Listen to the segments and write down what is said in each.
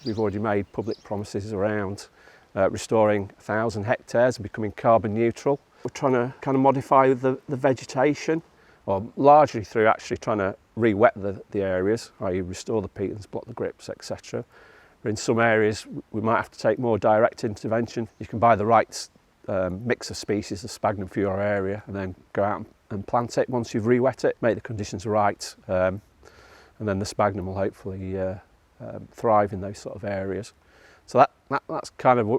We've already made public promises around restoring 1,000 hectares and becoming carbon neutral. We're trying to kind of modify the vegetation, or largely through actually trying to re-wet the areas, i.e. restore the peatlands, block the grips, etc. But in some areas we might have to take more direct intervention. You can buy the right mix of species, the sphagnum for your area, and then go out and plant it once you've re-wet it, make the conditions right, and then the sphagnum will hopefully thrive in those sort of areas. So that's kind of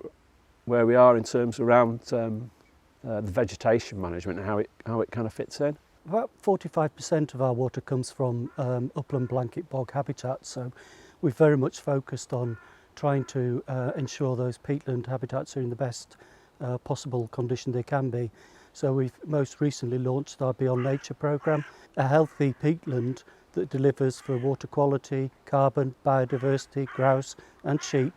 where we are in terms around the vegetation management and how it kind of fits in. About 45% of our water comes from upland blanket bog habitats, so we've very much focused on trying to ensure those peatland habitats are in the best possible condition they can be. So we've most recently launched our Beyond Nature programme, a healthy peatland that delivers for water quality, carbon, biodiversity, grouse and sheep,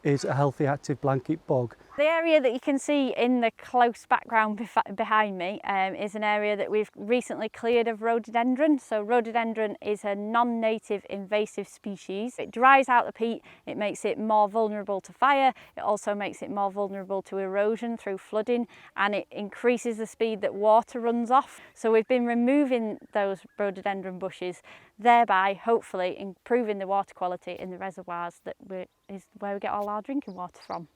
is a healthy active blanket bog. The area that you can see in the close background behind me is an area that we've recently cleared of rhododendron. So rhododendron is a non-native invasive species. It dries out the peat, it makes it more vulnerable to fire, it also makes it more vulnerable to erosion through flooding, and it increases the speed that water runs off. So we've been removing those rhododendron bushes, thereby hopefully improving the water quality in the reservoirs that is where we get all our drinking water from.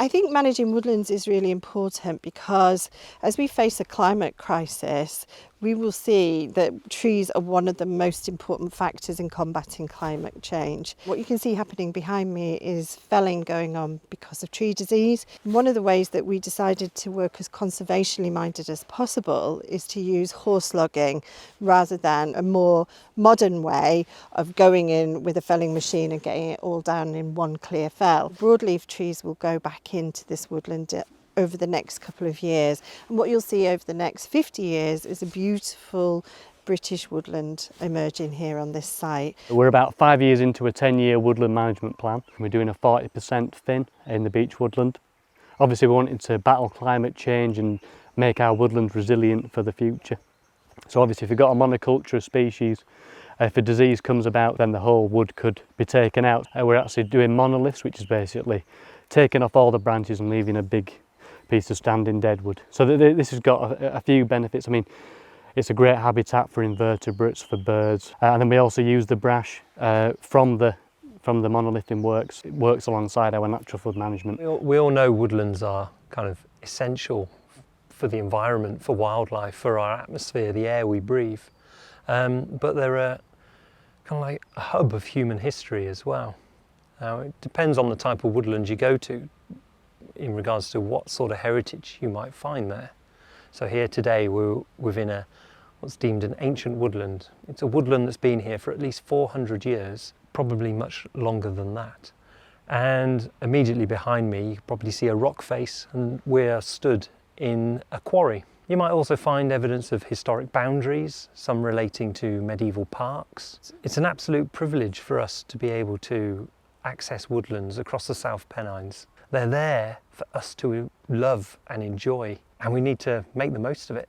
I think managing woodlands is really important because as we face a climate crisis, we will see that trees are one of the most important factors in combating climate change. What you can see happening behind me is felling going on because of tree disease. One of the ways that we decided to work as conservationally minded as possible is to use horse logging rather than a more modern way of going in with a felling machine and getting it all down in one clear fell. Broadleaf trees will go back into this woodland over the next couple of years, and what you'll see over the next 50 years is a beautiful British woodland emerging here on this site. We're about 5 years into a 10-year woodland management plan. We're doing a 40% thin in the beech woodland. Obviously we wanted to battle climate change and make our woodland resilient for the future. So obviously if you've got a monoculture of species, if a disease comes about then the whole wood could be taken out. We're actually doing monoliths, which is basically taking off all the branches and leaving a big piece of standing deadwood. So this has got a few benefits. I mean, it's a great habitat for invertebrates, for birds, and then we also use the brash from the monolithing works. It works alongside our natural flood management. We all know woodlands are kind of essential for the environment, for wildlife, for our atmosphere, the air we breathe, but they're kind of like a hub of human history as well. Now it depends on the type of woodland you go to in regards to what sort of heritage you might find there. So here today we're within what's deemed an ancient woodland. It's a woodland that's been here for at least 400 years, probably much longer than that. And immediately behind me you can probably see a rock face, and we're stood in a quarry. You might also find evidence of historic boundaries, some relating to medieval parks. It's an absolute privilege for us to be able to access woodlands across the South Pennines. They're there for us to love and enjoy, and we need to make the most of it.